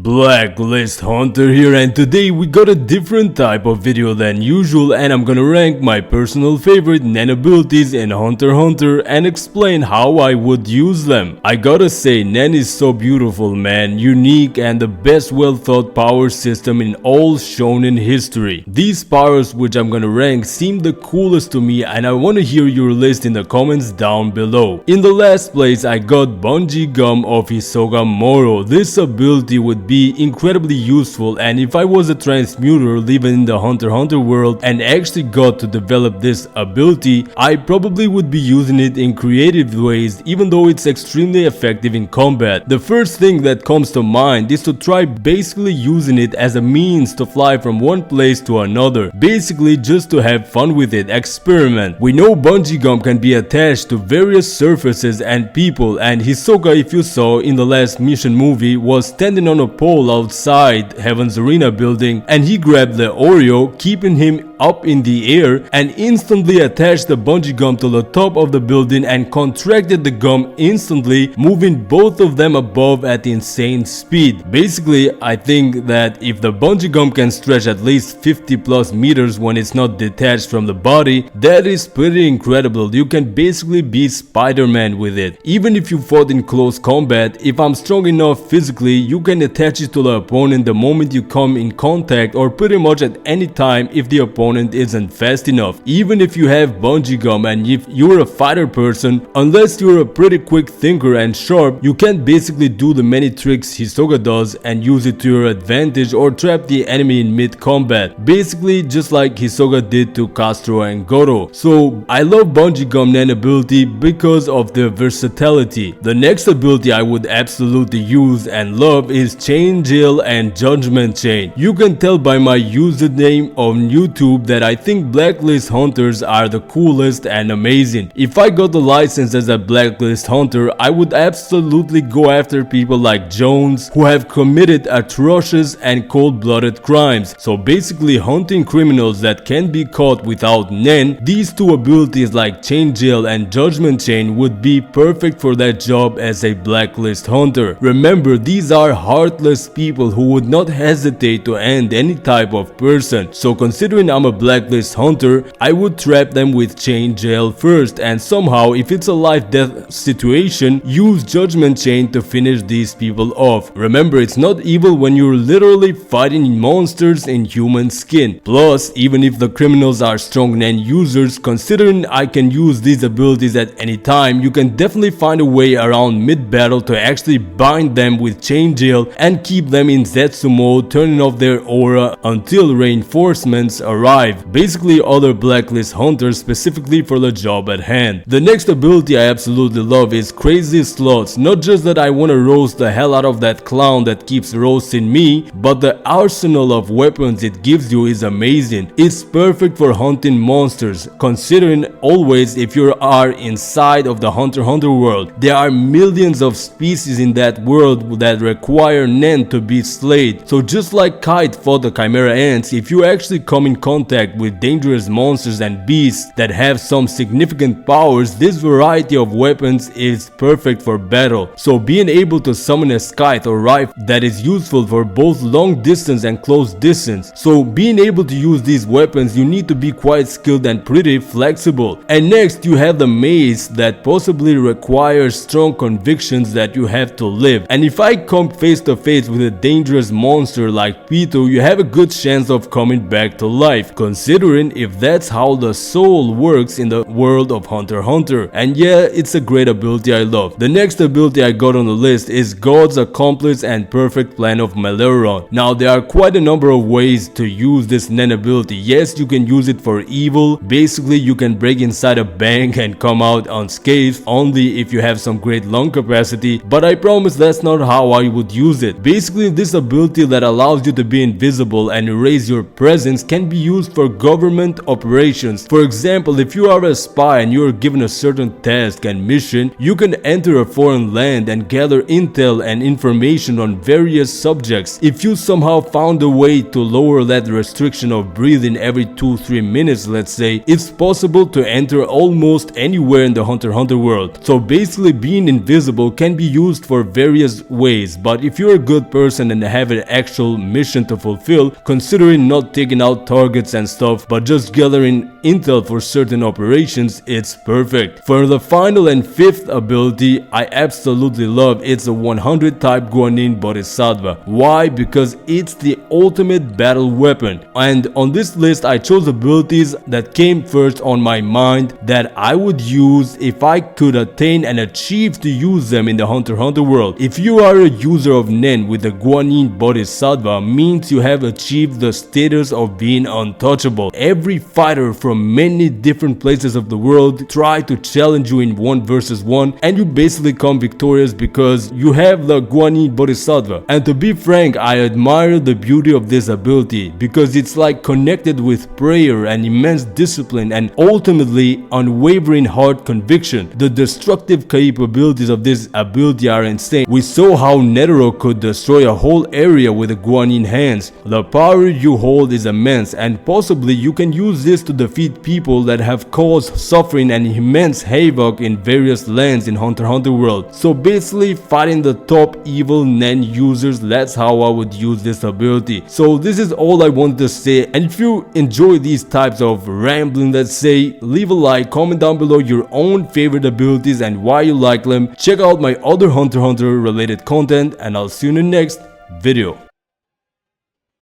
Blacklist Hunter here, and today we got a different type of video than usual, and I'm gonna rank my personal favorite NEN abilities in Hunter x Hunter and explain how I would use them. I gotta say, NEN is so beautiful, man, unique, and the best well thought power system in all shonen history. These powers which I'm gonna rank seem the coolest to me, and I wanna hear your list in the comments down below. In the last place I got Bungee Gum of Hisoga Moro. This ability would be incredibly useful, and if I was a transmuter living in the Hunter x Hunter world and actually got to develop this ability, I probably would be using it in creative ways, even though it's extremely effective in combat. The first thing that comes to mind is to try basically using it as a means to fly from one place to another, basically just to have fun with it, experiment. We know bungee gum can be attached to various surfaces and people, and Hisoka, if you saw in the last mission movie, was standing on a pole outside Heaven's Arena building, and he grabbed the Oreo, keeping him up in the air, and instantly attached the bungee gum to the top of the building and contracted the gum instantly, moving both of them above at insane speed. Basically, I think that if the bungee gum can stretch at least 50 plus meters when it's not detached from the body, that is pretty incredible. You can basically be Spider-Man with it. Even if you fought in close combat, if I'm strong enough physically, you can attach it to the opponent the moment you come in contact, or pretty much at any time if the opponent isn't fast enough. Even if you have bungee gum and if you're a fighter person, unless you're a pretty quick thinker and sharp, you can basically do the many tricks Hisoga does and use it to your advantage or trap the enemy in mid-combat. Basically just like Hisoga did to Castro and Goro. So I love bungee gum NEN ability because of the versatility. The next ability I would absolutely use and love is Chain Jail and Judgment Chain. You can tell by my username on YouTube that I think Blacklist Hunters are the coolest and amazing. If I got the license as a Blacklist Hunter, I would absolutely go after people like Jones who have committed atrocious and cold-blooded crimes. So basically hunting criminals that can be caught without NEN. These two abilities like Chain Jail and Judgment Chain would be perfect for that job as a Blacklist Hunter. Remember, these are heartless people who would not hesitate to end any type of person. So considering I'm a Blacklist Hunter, I would trap them with Chain Jail first, and somehow, if it's a life-death situation, use Judgment Chain to finish these people off. Remember, it's not evil when you're literally fighting monsters in human skin. Plus, even if the criminals are strong NEN users, considering I can use these abilities at any time, you can definitely find a way around mid-battle to actually bind them with Chain Jail and keep them in Zetsu mode, turning off their aura until reinforcements arrive. Basically other Blacklist Hunters specifically for the job at hand. The next ability I absolutely love is Crazy Slots. Not just that I want to roast the hell out of that clown that keeps roasting me, but the arsenal of weapons it gives you is amazing. It's perfect for hunting monsters, considering always if you are inside of the Hunter x Hunter world, there are millions of species in that world that require NEN to be slayed. So just like Kite fought the Chimera Ants, if you actually come in contact with dangerous monsters and beasts that have some significant powers, this variety of weapons is perfect for battle. So being able to summon a scythe or rifle that is useful for both long distance and close distance. So being able to use these weapons, you need to be quite skilled and pretty flexible. And next you have the mace that possibly requires strong convictions that you have to live. And if I come face to face with a dangerous monster like Pito, you have a good chance of coming back to life, considering if that's how the soul works in the world of Hunter x Hunter. And yeah, it's a great ability I love. The next ability I got on the list is God's Accomplice and Perfect Plan of Maleron. Now there are quite a number of ways to use this NEN ability. Yes, you can use it for evil. Basically you can break inside a bank and come out unscathed only if you have some great lung capacity, but I promise that's not how I would use it. Basically this ability that allows you to be invisible and erase your presence can be used used for government operations. For example, if you are a spy and you are given a certain task and mission, you can enter a foreign land and gather intel and information on various subjects. If you somehow found a way to lower that restriction of breathing every 2-3 minutes, let's say, it's possible to enter almost anywhere in the Hunter x Hunter world. So basically being invisible can be used for various ways, but if you're a good person and have an actual mission to fulfill, considering not taking out targets and stuff but just gathering intel for certain operations, it's perfect. For the final and fifth ability I absolutely love, it's a 100 type Guanyin Bodhisattva. Why? Because it's the ultimate battle weapon, and on this list I chose abilities that came first on my mind that I would use if I could attain and achieve to use them in the Hunter x Hunter world. If you are a user of NEN with the Guanyin Bodhisattva, means you have achieved the status of being untouchable. Every fighter from many different places of the world try to challenge you in 1 versus 1, and you basically come victorious because you have the Guanyin Bodhisattva. And to be frank, I admire the beauty of this ability because it's like connected with prayer and immense discipline and ultimately unwavering heart conviction. The destructive capabilities of this ability are insane. We saw how Netero could destroy a whole area with the Guanyin hands. The power you hold is immense, and possibly you can use this to defeat people that have caused suffering and immense havoc in various lands in Hunter x Hunter world. So basically fighting the top evil NEN users, that's how I would use this ability. So this is all I wanted to say, and if you enjoy these types of rambling, let's say, leave a like, comment down below your own favorite abilities and why you like them. Check out my other Hunter x Hunter related content, and I'll see you in the next video.